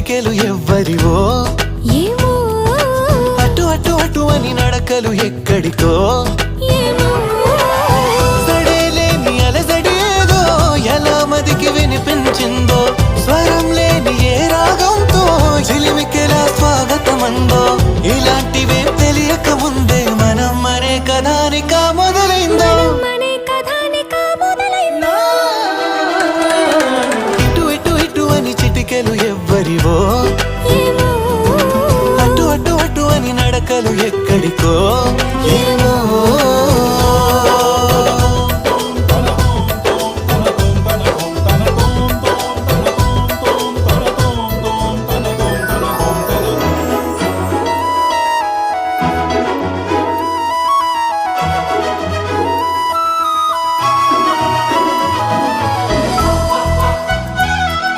చిటికెలు ఎవ్వరివో ఏమో అటు అటు అటు అని నడకలు ఎక్కడికో ఏమో సడేలేని అలజడేదో ఎలా మదికి వినిపించిందో స్వరం లేని ఏ రాగంతో చిలిమికెలా స్వాగతమందో ఇలాంటివే తెలియక ముందే మనం మరే కథానిక మొదలైందో మనే కథానిక మొదలైందో ఇటు ఇటు ఇటు అని చిటికెలు ఎవ్వరివో ఏమో అటు అటు అటు అని నడకలు